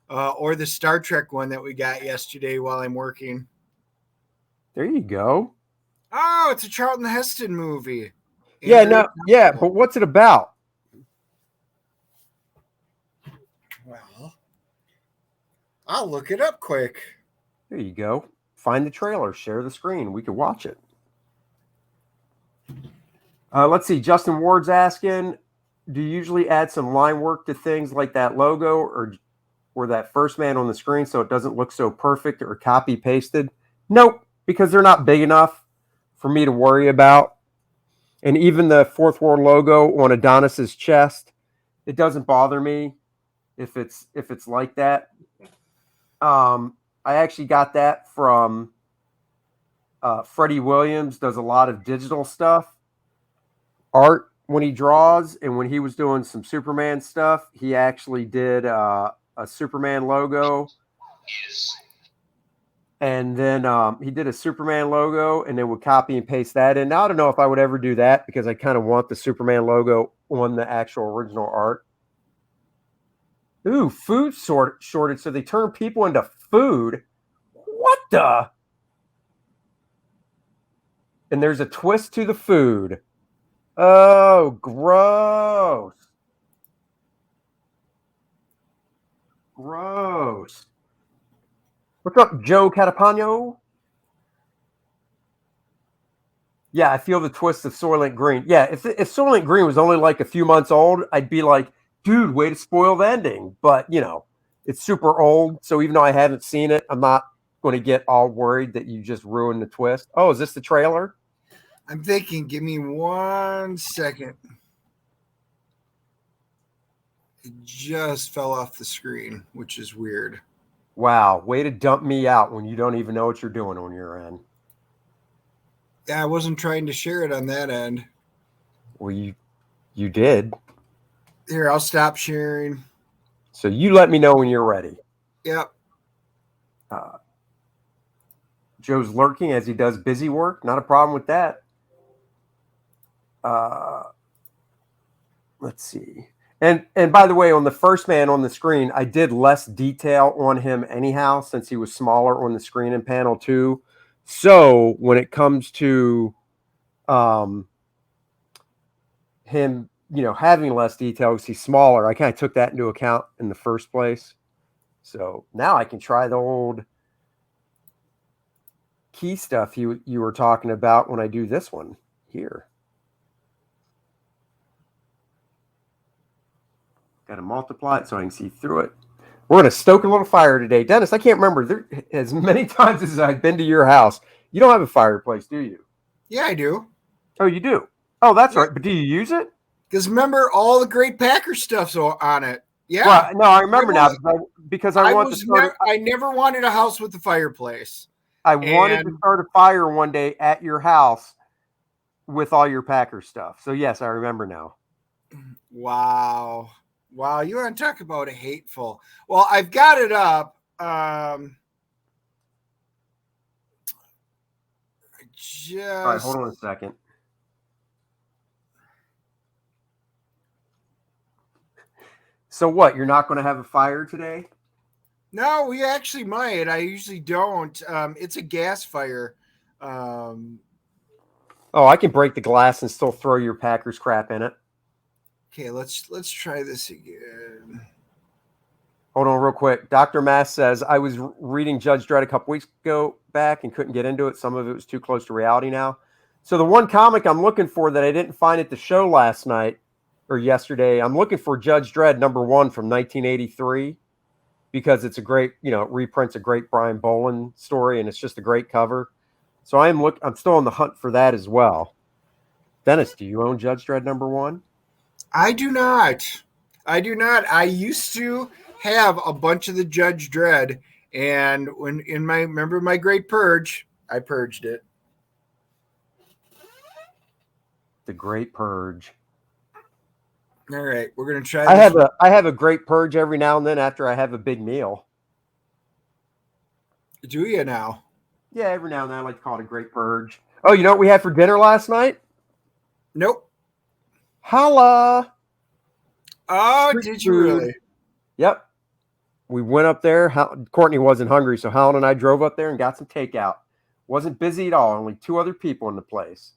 or the Star Trek one that we got yesterday while I'm working. There you go. Oh, it's a Charlton Heston movie. Yeah, no, yeah, but what's it about? Well, I'll look it up quick. There you go. Find the trailer, share the screen. We could watch it. Let's see. Justin Ward's asking, do you usually add some line work to things like that logo or that first man on the screen so it doesn't look so perfect or copy pasted? Nope, because they're not big enough for me to worry about. And even the Fourth War logo on Adonis's chest, it doesn't bother me if it's like that. I actually got that from Freddie Williams. Does a lot of digital stuff, art when he draws, and when he was doing some Superman stuff, he actually did a Superman logo. And then he did a Superman logo and then would copy and paste that in. Now, I don't know if I would ever do that because I kind of want the Superman logo on the actual original art. Ooh, food shortage. So they turn people into food. What the? And there's a twist to the food. Oh, gross. Gross. What's up, Joe Catapano? Yeah, I feel the twist of Soylent Green. Yeah, if Soylent Green was only like a few months old, I'd be like, dude, way to spoil the ending. But, you know, it's super old. So even though I haven't seen it, I'm not going to get all worried that you just ruined the twist. Oh, is this the trailer? I'm thinking, give me 1 second. It just fell off the screen, which is weird. Wow, way to dump me out when you don't even know what you're doing on your end. Yeah, I wasn't trying to share it on that end. Well, you did. Here, I'll stop sharing. So you let me know when you're ready. Yep. Joe's lurking as he does busy work. Not a problem with that. Let's see. And by the way, on the first man on the screen, I did less detail on him anyhow, since he was smaller on the screen in panel 2. So when it comes to him, you know, having less detail because he's smaller, I kind of took that into account in the first place. So now I can try the old key stuff you were talking about when I do this one here. Got to multiply it so I can see through it. We're going to stoke a little fire today. Dennis, I can't remember. As many times as I've been to your house, you don't have a fireplace, do you? Yeah, I do. Oh, you do? Oh, that's right. But do you use it? Because remember, all the great Packer stuff's on it. Yeah. Well, no, I remember now because I want to start. I never wanted a house with a fireplace. I wanted to start a fire one day at your house with all your Packer stuff. So yes, I remember now. Wow. Wow, you want to talk about a hateful. Well, I've got it up. All right, hold on a second. So what? You're not going to have a fire today? No, we actually might. I usually don't. It's a gas fire. Oh, I can break the glass and still throw your Packers crap in it. Okay, let's try this again. Hold on real quick. Dr. Mass says, I was reading Judge Dredd a couple weeks ago back and couldn't get into it. Some of it was too close to reality now. So the one comic I'm looking for that I didn't find at the show last night or yesterday, I'm looking for Judge Dredd #1 from 1983 because it's a great, it reprints a great Brian Boland story and it's just a great cover. So I'm still on the hunt for that as well. Dennis, do you own Judge Dredd #1? I do not. I used to have a bunch of the Judge Dredd, and remember my Great Purge, I purged it. The Great Purge. All right, we're gonna try. I have a Great Purge every now and then after I have a big meal. Do you now? Yeah, every now and then I like to call it a Great Purge. Oh, you know what we had for dinner last night? Nope. Holla! Oh, Street did you food. really? Yep. We went up there. Courtney wasn't hungry, so Helen and I drove up there and got some takeout. Wasn't busy at all. Only 2 other people in the place.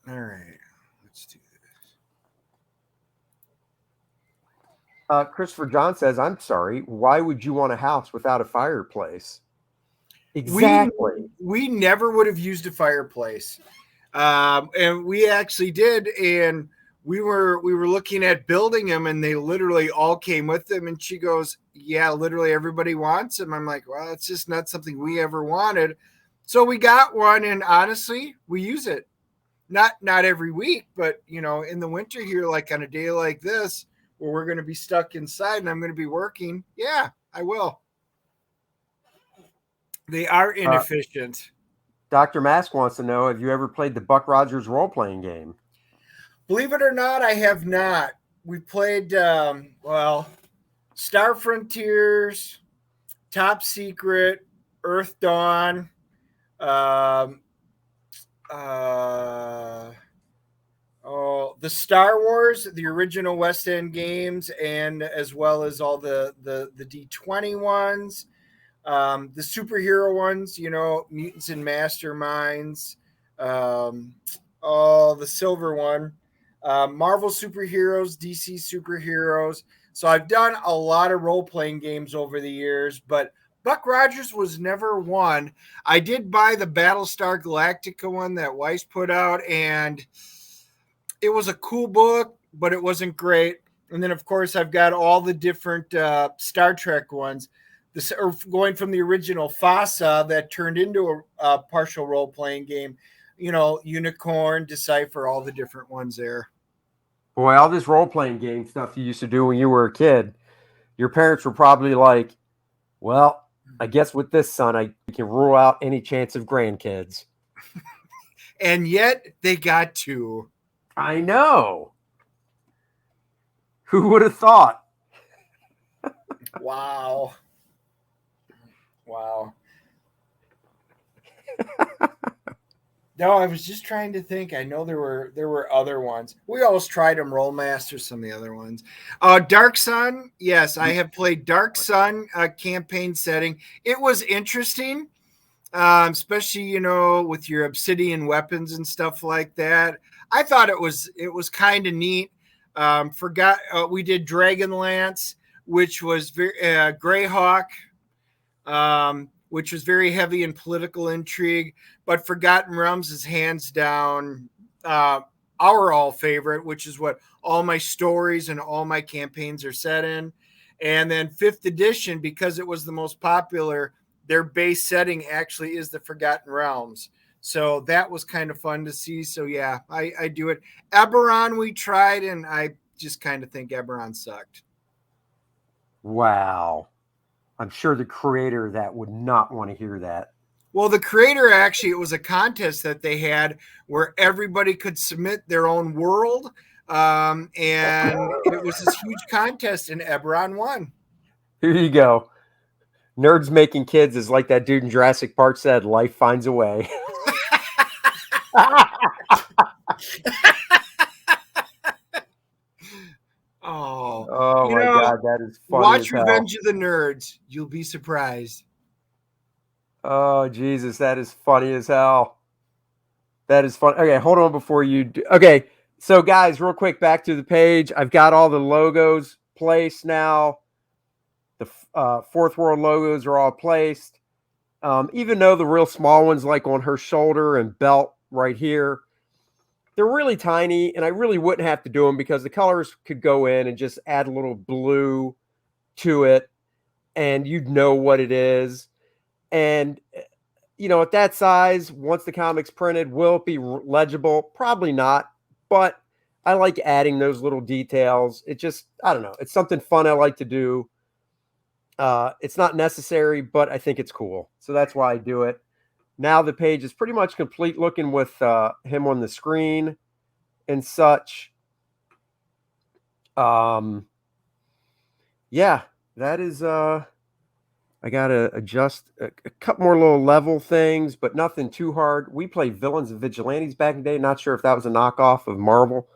All right, let's do this. Christopher John says, "I'm sorry. Why would you want a house without a fireplace?" Exactly. We never would have used a fireplace, and we actually did. And we were looking at building them, and they literally all came with them. And she goes, "Yeah, literally everybody wants them." I'm like, "Well, it's just not something we ever wanted." So we got one, and honestly, we use it. Not every week, but in the winter here, like on a day like this, where we're going to be stuck inside and I'm going to be working. Yeah, I will. They are inefficient. Dr. Mask wants to know, have you ever played the Buck Rogers role-playing game? Believe it or not, I have not. We played, Star Frontiers, Top Secret, Earth Dawn, the Star Wars, the original West End games, and as well as all the D20 ones, the superhero ones, Mutants and Masterminds, the silver one, Marvel superheroes, DC superheroes. So I've done a lot of role-playing games over the years, but Buck Rogers was never one. I did buy the Battlestar Galactica one that Weiss put out, and it was a cool book, but it wasn't great. And then, of course, I've got all the different Star Trek ones, going from the original FASA that turned into a partial role-playing game, Unicorn, Decipher, all the different ones there. Boy, all this role-playing game stuff you used to do when you were a kid, your parents were probably like, well, I guess with this son, I can rule out any chance of grandkids. And yet they got 2. I know. Who would have thought? Wow. No, I was just trying to think. I know there were other ones. We always tried them, Rollmaster, some of the other ones. Dark Sun, yes, I have played Dark Sun campaign setting. It was interesting, especially with your obsidian weapons and stuff like that. I thought it was kind of neat. We did Dragonlance, which was very Greyhawk. Which was very heavy in political intrigue, but Forgotten Realms is hands down our all favorite, which is what all my stories and all my campaigns are set in. And then 5th edition, because it was the most popular, their base setting actually is the Forgotten Realms. So that was kind of fun to see. So yeah, I do it. Eberron we tried, and I just kind of think Eberron sucked. Wow. I'm sure the creator of that would not want to hear that. Well, the creator, actually, it was a contest that they had where everybody could submit their own world. And it was this huge contest, and Eberron won. Here you go. Nerds making kids is like that dude in Jurassic Park said, life finds a way. Oh my God, that is funny. Watch Revenge of the Nerds. You'll be surprised. Oh, Jesus, that is funny as hell. That is fun. Okay, hold on before you do. Okay, so guys, real quick, back to the page. I've got all the logos placed now. The Fourth World logos are all placed. Even though the real small ones, like on her shoulder and belt right here, they're really tiny, and I really wouldn't have to do them because the colors could go in and just add a little blue to it, and you'd know what it is. And, at that size, once the comic's printed, will it be legible? Probably not, but I like adding those little details. It just, I don't know. It's something fun I like to do. It's not necessary, but I think it's cool. So that's why I do it. Now the page is pretty much complete looking with him on the screen and such. Yeah, that is, I got to adjust a couple more little level things, but nothing too hard. We played Villains and Vigilantes back in the day. Not sure if that was a knockoff of Marvel.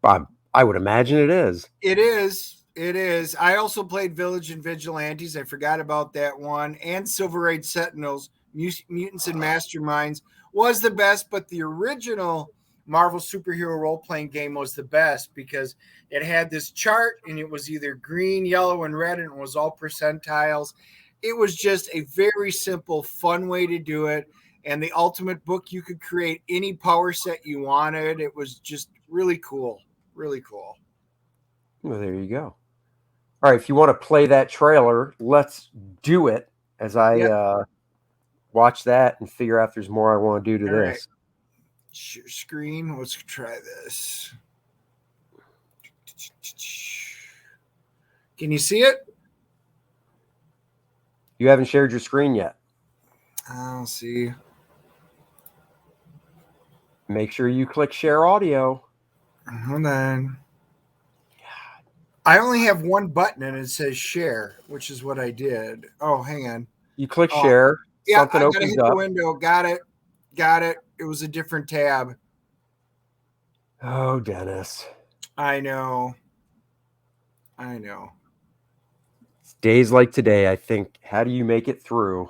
I would imagine it is. It is. It is. I also played Village and Vigilantes. I forgot about that one. And Silver Age Sentinels, Mutants and Masterminds was the best, but the original Marvel superhero role-playing game was the best because it had this chart and it was either green, yellow, and red, and it was all percentiles. It was just a very simple, fun way to do it. And the ultimate book, you could create any power set you wanted. It was just really cool. Really cool. Well, there you go. All right, if you want to play that trailer, let's do it as I watch that and figure out if there's more I want to do to this. Right. Share screen. Let's try this. Can you see it? You haven't shared your screen yet. I'll see. Make sure you click share audio. Hold on. I only have one button and it says share, which is what I did. Oh, hang on. You click share. Yeah, something I gotta opens hit up. the window. Got it. It was a different tab. Oh, Dennis. I know. Days like today, I think, how do you make it through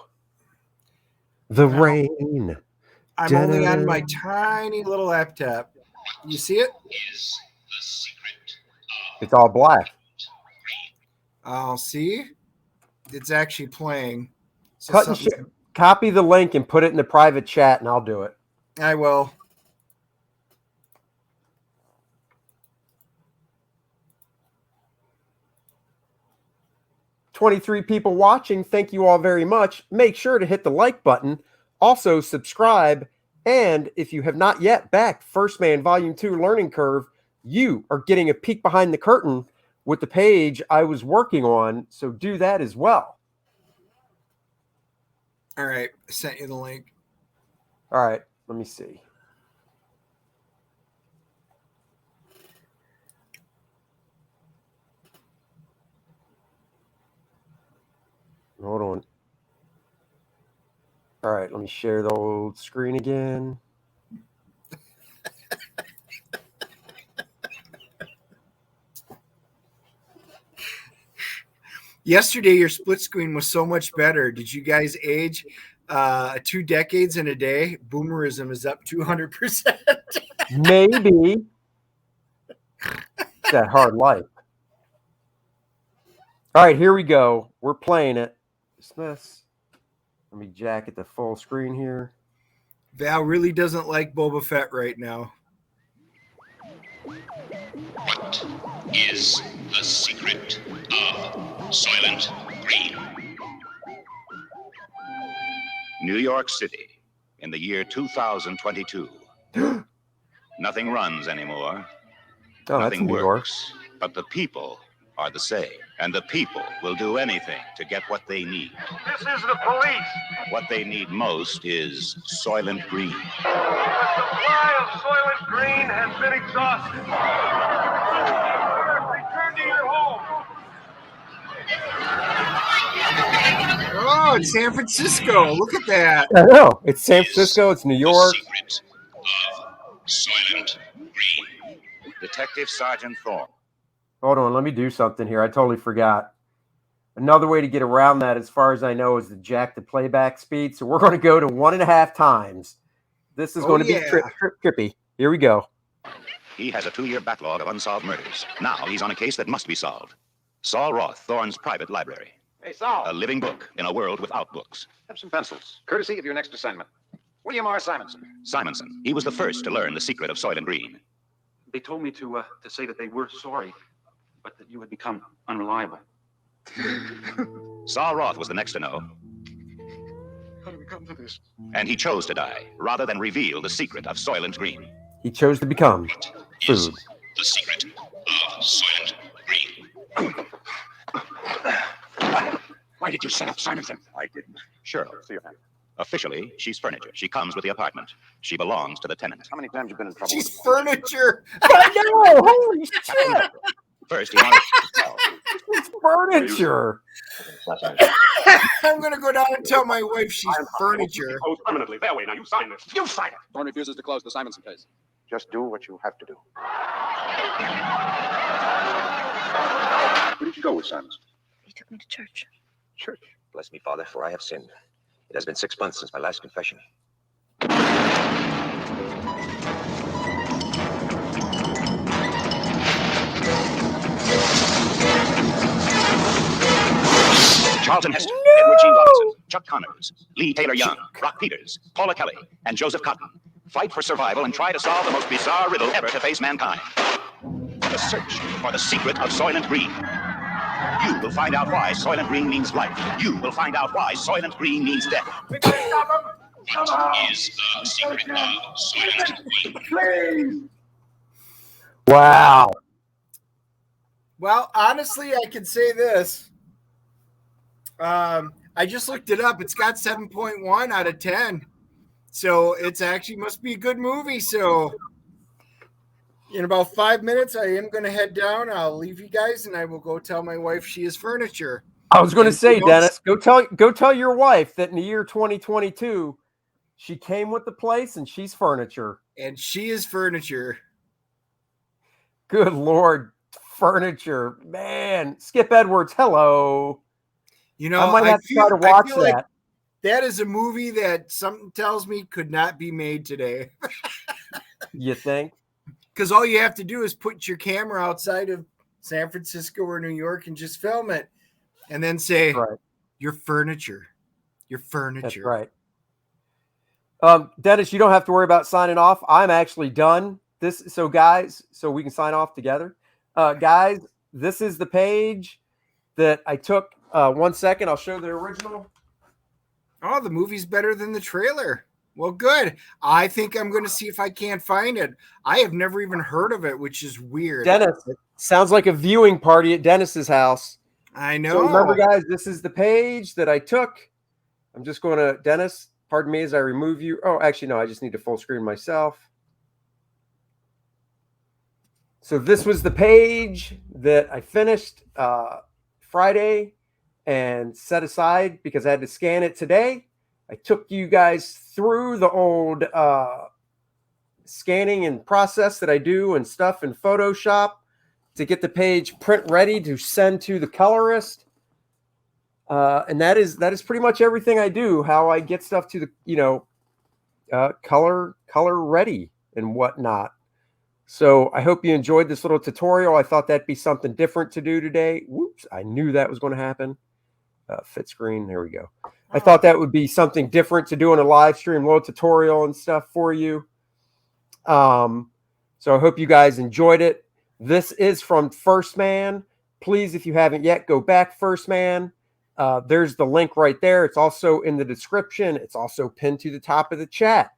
the rain? I'm only on my tiny little laptop. You see it? It's all black. I'll see. It's actually playing. So Copy the link and put it in the private chat, and I'll do it. I will. "23 people watching. Thank you all very much. Make sure to hit the like button. Also, subscribe. And if you have not yet backed First Man Volume 2 Learning Curve, you are getting a peek behind the curtain with the page I was working on. So do that as well. All right. I sent you the link. All right. Let me see. Hold on. All right, let me share the old screen again. Yesterday, your split screen was so much better. Did you guys age 2 decades in a day? Boomerism is up 200%. Maybe. It's that hard life. All right, here we go. We're playing it. Dismiss. Let me jack it to full screen here. Val really doesn't like Boba Fett right now. What is the secret of Soylent Green? New York City in the year 2022. Nothing runs anymore. Oh, that's Nothing New York. works. But the people are the same. And the people will do anything to get what they need. This is the police. What they need most is Soylent Green. The supply of Soylent Green has been exhausted. Return to your home. Oh, it's San Francisco. Look at that. I know. It's San Francisco. It's New York. The secret of Soylent Green. Detective Sergeant Thorne. Hold on. Let me do something here. I totally forgot. Another way to get around that, as far as I know, is to jack the playback speed. So we're going to go to 1.5 times. This is going to be trippy. Here we go. He has a 2-year backlog of unsolved murders. Now he's on a case that must be solved. Saul Roth, Thorne's private library. Hey, Saul. A living book in a world without books. Have some pencils, courtesy of your next assignment. William R. Simonson. Simonson. He was the first to learn the secret of Soylent Green. They told me to say that they were sorry, but that you had become unreliable. Saul Roth was the next to know. How did we come to this? And he chose to die rather than reveal the secret of Soylent Green. He chose to become Is food. the secret of Soylent Green. Why did you set up Simonson? I didn't. Cheryl. See your hand. Officially, she's furniture. She comes with the apartment. She belongs to the tenant. How many times you been in trouble? She's furniture. I know! Holy shit! First, he wanted to tell. It's furniture. I'm going to go down and tell my wife she's furniture. Closed permanently. There, wait, now you sign this. You sign it. Thorne refuses to close the Simonson case. Just do what you have to do. Where did you go with Simonson? He took me to church. Church. Bless me, Father, for I have sinned. It has been 6 months since my last confession. Charlton Heston, Edward G. Robinson, Chuck Connors, Lee Taylor Young, Brock Peters, Paula Kelly, and Joseph Cotton fight for survival and try to solve the most bizarre riddle ever to face mankind. The search for the secret of Soylent Green. You will find out why Soylent Green means life. You will find out why Soylent Green means death. We gotta stop him. Come on. Is the secret of Soylent Green? Wow. Well, honestly, I can say this. I just looked it up. It's got 7.1 out of 10. So it's actually must be a good movie. So in about 5 minutes, I am going to head down. I'll leave you guys, and I will go tell my wife she is furniture. I was going to And say, she Dennis, go tell your wife that in the year 2022, she came with the place and she's furniture. And she is furniture. Good Lord, furniture, man. Skip Edwards, hello. You know, I might have to try to watch feel like that. that is a movie that something tells me could not be made today. You think? Because all you have to do is put your camera outside of San Francisco or New York and just film it, and then say, Right. "You're furniture. You're furniture." That's right. Dennis, you don't have to worry about signing off. I'm actually done. So guys, so we can sign off together. Guys, this is the page that I took. 1 second, I'll show the original. Oh, the movie's better than the trailer. Well, good. I think I'm going to see if I can't find it. I have never even heard of it, which is weird. Dennis, it sounds like a viewing party at Dennis's house. I know. So remember, guys, this is the page that I took. I'm just going to, Dennis, pardon me as I remove you. Oh, actually, no, I just need to full screen myself. So this was the page that I finished Friday and set aside because I had to scan it today. I took you guys through the old scanning and process that I do and stuff in Photoshop to get the page print ready to send to the colorist. And that is pretty much everything I do, how I get stuff to the, color ready and whatnot. So I hope you enjoyed this little tutorial. I thought that'd be something different to do today. Whoops, I knew that was going to happen. Fit screen, there we go. I thought that would be something different to do in a live stream, little tutorial and stuff for you. So I hope you guys enjoyed it. This is from First Man. Please, if you haven't yet, go back First Man. There's the link right there. It's also in the description. It's also pinned to the top of the chat.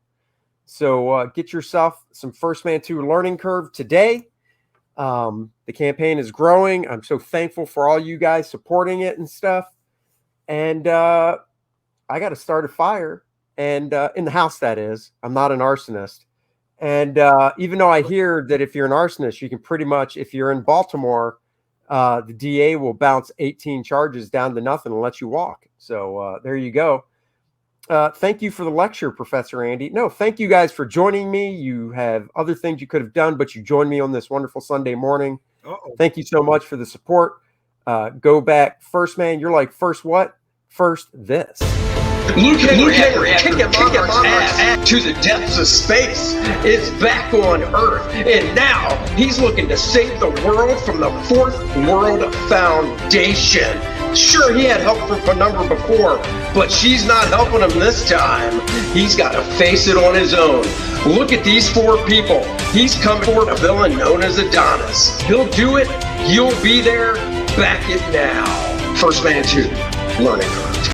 So get yourself some First Man 2 learning curve today. The campaign is growing. I'm so thankful for all you guys supporting it and stuff. And I got to start a fire, and in the house, that is. I'm not an arsonist. And even though I hear that if you're an arsonist, you can pretty much, if you're in Baltimore, the DA will bounce 18 charges down to nothing and let you walk. So there you go. Thank you for the lecture, Professor Andy. No, thank you guys for joining me. You have other things you could have done, but you joined me on this wonderful Sunday morning. Uh-oh. Thank you so much for the support. Go back. First Man, you're like, first what? First this. Luke Henry, kicking Monarch's ass to the depths of space, is back on Earth, and now he's looking to save the world from the Fourth World Foundation. Sure, he had help from Penumbra before, but she's not helping him this time. He's got to face it on his own. Look at these 4 people. He's coming for a villain known as Adonis. He'll do it. You'll be there. Back it now. First Man 2, Learning Curve.